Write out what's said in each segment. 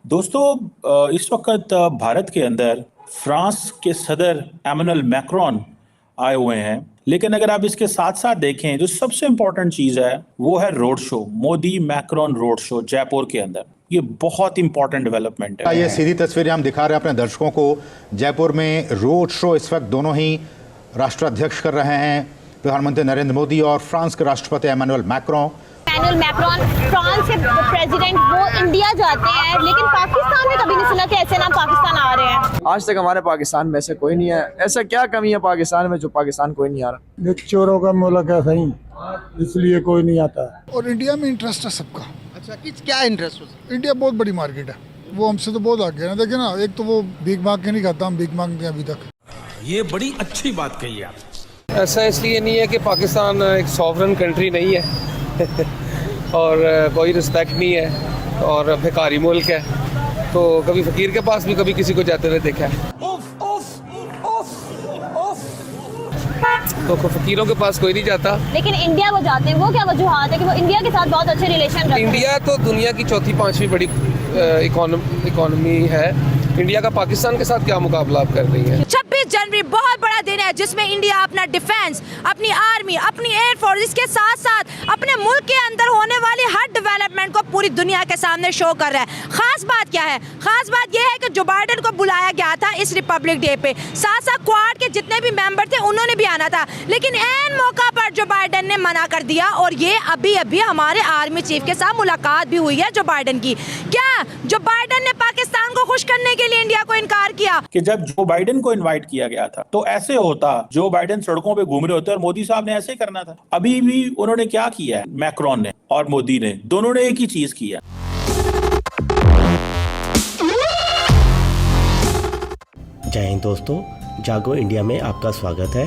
दोस्तों इस वक्त भारत के अंदर फ्रांस के सदर एमानुएल मैक्रोन आए हुए हैं। लेकिन अगर आप इसके साथ साथ देखें जो सबसे इंपॉर्टेंट चीज है वो है road show, Modi Macron road show Jaipur के अंदर। ये बहुत इंपॉर्टेंट डेवलपमेंट है। ये सीधी तस्वीरें हम दिखा रहे हैं अपने दर्शकों को। जयपुर में रोड शो इस वक्त दोनों ही राष्ट्राध्यक्ष कर रहे हैं, प्रधानमंत्री नरेंद्र मोदी और फ्रांस के राष्ट्रपति एमानुएल मैक्रोन। फ्रांस के प्रेसिडेंट वो इंडिया जाते हैं, लेकिन पाकिस्तान में कभी नहीं सुना कि ऐसे नाम पाकिस्तान आ रहे हैं। आज तक हमारे पाकिस्तान में ऐसे कोई नहीं है। ऐसा क्या कमी है पाकिस्तान में जो पाकिस्तान कोई नहीं आ रहा? चोरों का मुल्क है सही, इसलिए कोई नहीं आता। और इंडिया में इंटरेस्ट है सबका। अच्छा, क्या इंटरेस्ट हो? इंडिया बहुत बड़ी मार्केट है, वो हमसे तो बहुत आगे है ना। देखिए ना, एक तो वो भीख मांग के नहीं खाता, हम भीख मांगते हैं अभी तक। ये बड़ी अच्छी बात कही आप। ऐसा इसलिए नहीं है कि पाकिस्तान एक सॉवरन कंट्री नहीं है और कोई रिस्पेक्ट नहीं है और भिखारी मुल्क है, तो कभी फकीर के पास भी कभी किसी को जाते हुए देखा है। तो फकीरों के पास कोई नहीं जाता, लेकिन इंडिया वो जाते हैं। वो क्या वजूहात है कि वो इंडिया के साथ बहुत अच्छे रिलेशन रखते हैं? इंडिया तो दुनिया की चौथी पांचवी बड़ी इकोनॉमी है। इंडिया का पाकिस्तान के साथ क्या मुकाबला आप कर रही है? 26 जनवरी बहुत बड़ा दिन है जिसमें इंडिया अपना डिफेंस, अपनी आर्मी, अपनी एयरफोर्स, इसके साथ साथ अपने मुल्क के अंदर होने वाली हर डेवलपमेंट को पूरी दुनिया के सामने शो कर रहा है। खास बात क्या है? खास बात यह है कि जो बाइडेन को बुलाया गया था इस रिपब्लिक डे पे, साथ साथ क्वाड के जितने भी मेंबर थे उन्होंने भी आना था, लेकिन ऐन मौका पर जो बाइडेन ने मना कर दिया। और ये अभी अभी हमारे आर्मी चीफ के साथ मुलाकात भी हुई है जो बाइडेन की। क्या जो बाइडेन ने पाकिस्तान को खुश करने के लिए इंडिया को इनकार किया? कि जब जो बाइडेन को इनवाइट किया गया था तो ऐसे होता, जो बाइडेन सड़कों पे घूम रहे होते और मोदी साहब ने ऐसे ही करना था। अभी भी उन्होंने क्या किया है, मैक्रोन ने और मोदी ने, दोनों ने एक ही चीज किया। जय हिंद दोस्तों, जागो इंडिया में आपका स्वागत है।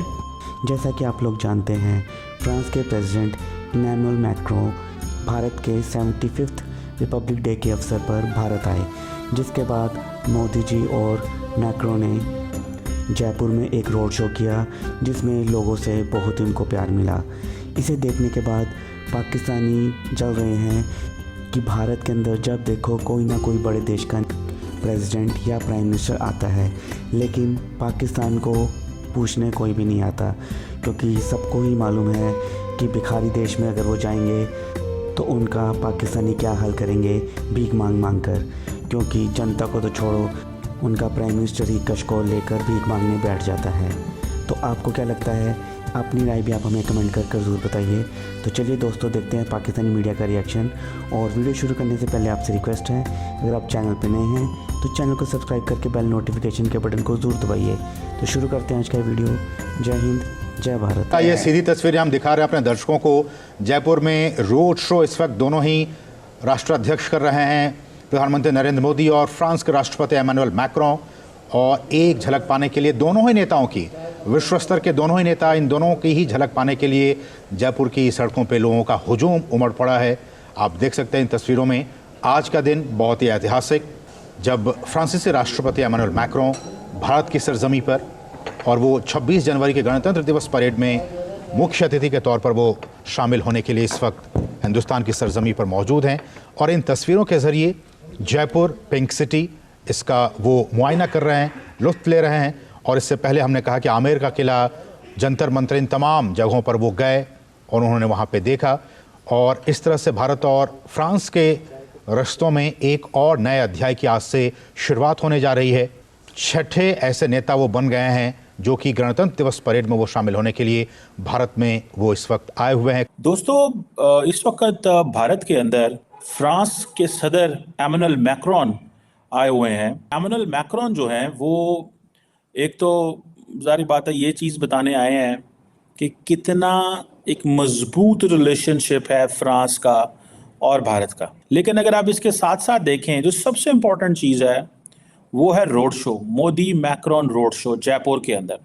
जैसा कि आप लोग जानते हैं, फ्रांस के प्रेसिडेंट इमैनुएल मैक्रोन भारत के 75th रिपब्लिक डे के अवसर पर भारत आए, जिसके बाद मोदी जी और मैक्रोन ने जयपुर में एक रोड शो किया जिसमें लोगों से बहुत उनको प्यार मिला। इसे देखने के बाद पाकिस्तानी जल रहे हैं कि भारत के अंदर जब देखो कोई ना कोई बड़े देश का प्रेसिडेंट या प्राइम मिनिस्टर आता है, लेकिन पाकिस्तान को पूछने कोई भी नहीं आता, क्योंकि सबको ही मालूम है कि भिखारी देश में अगर वो जाएंगे तो उनका पाकिस्तानी क्या हाल करेंगे, भीख मांग मांग कर। क्योंकि जनता को तो छोड़ो, उनका प्राइम मिनिस्टर ही कशकोल लेकर भीख मांगने बैठ जाता है। तो आपको क्या लगता है? अपनी राय भी आप हमें कमेंट कर ज़रूर बताइए। तो चलिए दोस्तों, देखते हैं पाकिस्तानी मीडिया का रिएक्शन। और वीडियो शुरू करने से पहले आपसे रिक्वेस्ट है, अगर आप चैनल पर नए हैं तो चैनल को सब्सक्राइब करके बेल नोटिफिकेशन के बटन को ज़रूर दबाइए। तो शुरू करते हैं आज का वीडियो। जय हिंद, जय भारत। ये सीधी तस्वीरें हम दिखा रहे हैं अपने दर्शकों को। जयपुर में रोड शो इस वक्त दोनों ही राष्ट्राध्यक्ष कर रहे हैं, प्रधानमंत्री नरेंद्र मोदी और फ्रांस के राष्ट्रपति एमानुएल मैक्रोन। और एक झलक पाने के लिए दोनों ही नेताओं की, विश्व स्तर के दोनों ही नेता, इन दोनों की ही झलक पाने के लिए जयपुर की सड़कों पे लोगों का हुजूम उमड़ पड़ा है। आप देख सकते हैं इन तस्वीरों में। आज का दिन बहुत ही ऐतिहासिक, जब फ्रांसीसी राष्ट्रपति एमानुएल मैक्रोन भारत की सरजमी पर, और वो 26 जनवरी के गणतंत्र दिवस परेड में मुख्य अतिथि के तौर पर वो शामिल होने के लिए इस वक्त हिंदुस्तान की सरजमी पर मौजूद हैं। और इन तस्वीरों के ज़रिए जयपुर पिंक सिटी, इसका वो मुआयना कर रहे हैं, लुत्फ़ ले रहे हैं। और इससे पहले हमने कहा कि आमेर का किला, जंतर मंतर, इन तमाम जगहों पर वो गए और उन्होंने वहाँ पे देखा। और इस तरह से भारत और फ्रांस के रिश्तों में एक और नए अध्याय की आज से शुरुआत होने जा रही है। 6ठे ऐसे नेता वो बन गए हैं जो कि गणतंत्र दिवस परेड में वो शामिल होने के लिए भारत में वो इस वक्त आए हुए हैं। दोस्तों इस वक्त भारत के अंदर फ्रांस के सदर एमानुएल मैक्रोन आए हुए हैं। एमानुएल मैक्रोन जो हैं वो एक तो जारी बात है ये चीज़ बताने आए हैं कि कितना एक मजबूत रिलेशनशिप है फ्रांस का और भारत का। लेकिन अगर आप इसके साथ साथ देखें जो सबसे इम्पोर्टेंट चीज़ है वो है road show, Modi Macron road show Jaipur के अंदर।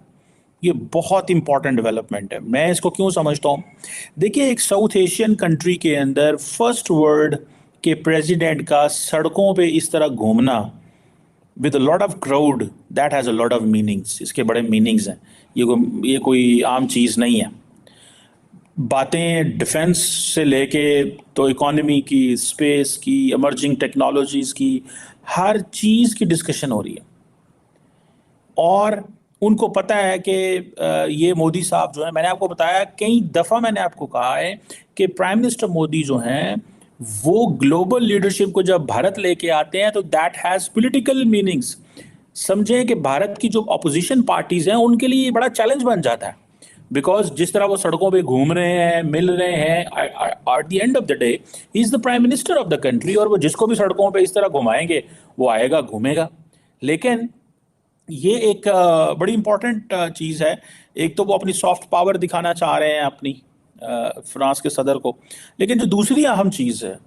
ये बहुत इंपॉर्टेंट डेवलपमेंट है। मैं इसको क्यों समझता हूँ, देखिए एक साउथ एशियन कंट्री के अंदर फर्स्ट वर्ल्ड के प्रेसिडेंट का सड़कों पे इस तरह घूमना with a lot of crowd, that has a lot of meanings. इसके बड़े मीनिंग्स हैं। ये कोई आम चीज़ नहीं है। बातें डिफेंस से लेके तो इकोनॉमी की, स्पेस की, इमर्जिंग टेक्नोलॉजीज़ की, हर चीज़ की डिस्कशन हो रही है और उनको पता है कि ये मोदी साहब जो है, मैंने आपको बताया कई दफ़ा, मैंने आपको कहा है कि प्राइम मिनिस्टर मोदी जो हैं वो ग्लोबल लीडरशिप को जब भारत लेके आते हैं तो दैट हैज़ पॉलिटिकल मीनिंग्स। समझें कि भारत की जो अपोजिशन पार्टीज़ हैं उनके लिए ये बड़ा चैलेंज बन जाता है, बिकॉज जिस तरह वो सड़कों पे घूम रहे हैं, मिल रहे हैं, at the end of the day he is the prime minister of the country, और वो जिसको भी सड़कों पे इस तरह घुमाएंगे वो आएगा घूमेगा। लेकिन ये एक बड़ी इंपॉर्टेंट चीज़ है। एक तो वो अपनी सॉफ्ट पावर दिखाना चाह रहे हैं अपनी फ्रांस के सदर को, लेकिन जो दूसरी अहम चीज़ है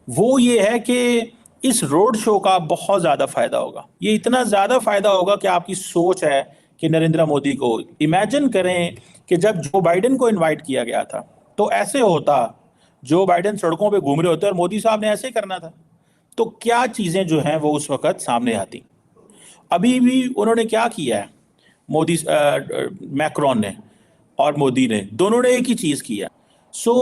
वो ये है कि इस रोड शो का बहुत ज़्यादा फ़ायदा होगा। ये इतना ज़्यादा फ़ायदा होगा कि आपकी सोच है कि नरेंद्र मोदी को, इमेजिन करें कि जब जो बाइडेन को इनवाइट किया गया था तो ऐसे होता, जो बाइडेन सड़कों पे घूम रहे होते और मोदी साहब ने ऐसे करना था, तो क्या चीज़ें जो हैं वो उस वक़्त सामने आती। अभी भी उन्होंने क्या किया है, मोदी मैक्रोन ने और मोदी ने, दोनों ने एक ही चीज़ किया। सो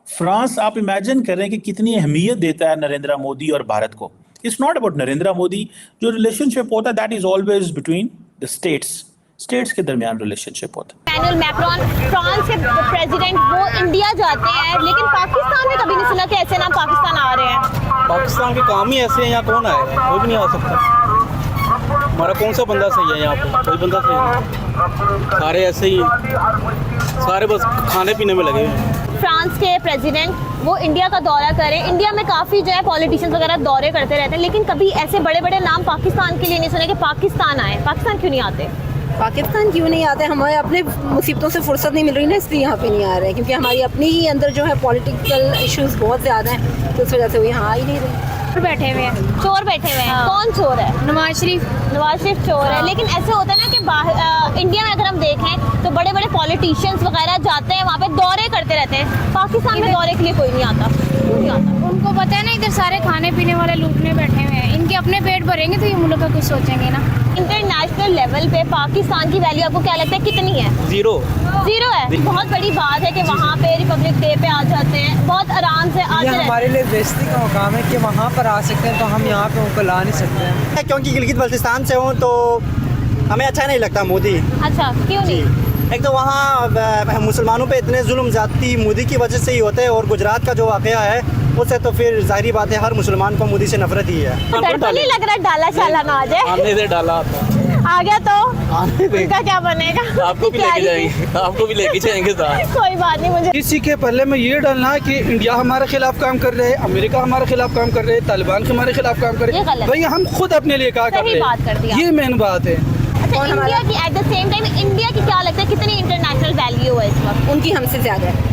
फ्रांस, आप इमेजिन कर रहे हैं कि कितनी अहमियत देता है नरेंद्र मोदी और भारत को। It's not about Narendra Modi, जो रिलेशनशिप होता है that is always between the states के दरमियान रिलेशनशिप होता है। इमैनुअल मैक्रोन फ्रांस के प्रेसिडेंट, वो इंडिया जाते हैं, लेकिन पाकिस्तान में कभी नहीं सुना कि ऐसे नाम पाकिस्तान आ रहे हैं। पाकिस्तान के काम ही ऐसे हैं, यहाँ कौन आएगा? कोई भी नहीं आ सकता। हमारा कौन सा बंदा सही है यहाँ पे? कोई बंदा सही नहीं, सारे ऐसे ही, सारे बस खाने पीने में लगे हैं। फ्रांस के प्रेसिडेंट वो इंडिया का दौरा करें, इंडिया में काफ़ी जो है पॉलिटिशियंस वगैरह दौरे करते रहते हैं, लेकिन कभी ऐसे बड़े बड़े नाम पाकिस्तान के लिए नहीं सुने कि पाकिस्तान आए। पाकिस्तान क्यों नहीं आते? पाकिस्तान क्यों नहीं आते? हमें अपने मुसीबतों से फुर्सत नहीं मिल रही ना, इसलिए यहाँ पे नहीं आ रहे हैं, क्योंकि हमारी अपनी ही अंदर जो है पॉलिटिकल इश्यूज बहुत ज़्यादा हैं, तो उस वजह से वो यहाँ आ ही नहीं रहे। बैठे हुए हैं, चोर बैठे हुए हैं। कौन चोर है? नवाज शरीफ चोर है। लेकिन ऐसे होता है ना कि इंडिया में अगर हम देखें तो बड़े बड़े पॉलिटिशियंस वगैरह जाते हैं वहाँ पे, दौरे करते रहते हैं। पाकिस्तान में दौरे के लिए कोई नहीं आता। क्यों नहीं आता? उनको पता है ना, इधर सारे खाने पीने वाले लूटने बैठे हुए हैं, इनके अपने पेट भरेंगे तो ये मुल्क का कुछ सोचेंगे ना। इंटरनेशनल लेवल पे पाकिस्तान की वैल्यू आपको क्या लगता है कितनी है? जीरो है। बहुत बड़ी बात है कि वहाँ पे रिपब्लिक डे पे आ जाते हैं, बहुत आराम से आते हैं। हमारे लिए बेइज्जती का मुकाम है कि वहाँ पर आ सकते हैं, तो हम यहाँ पे उनको ला नहीं सकते हैं। क्योंकि गिलगित बल्तिस्तान से हूँ तो हमें अच्छा नहीं लगता मोदी। अच्छा, क्यों नहीं? एक तो वहाँ मुसलमानों पे इतने जुल्म ज़्यादती मोदी की वजह से ही होते हैं, और गुजरात का जो वाक़या है उससे तो फिर जाहिर बात है हर मुसलमान को मोदी से नफरत ही है। डर तो नहीं लग रहा डाला शाला ना आ जाए? आने से डाला आ गया तो उनका क्या बनेगा? आपको भी लेके जाएंगे, आपको भी लेके जाएंगे साथ। कोई बात नहीं। मुझे इसी के पहले में ये डालना है कि इंडिया हमारे खिलाफ काम कर रहे हैं, अमेरिका हमारे खिलाफ काम कर रहे हैं, तालिबान के हमारे खिलाफ काम कर रहे हैं, भाई हम खुद अपने लिए क्या कर रहे हैं, ये मेन बात है। अच्छा, इंडिया की at the same time India की क्या लगता है कितनी इंटरनेशनल वैल्यू है इस वक्त? उनकी हमसे ज़्यादा है।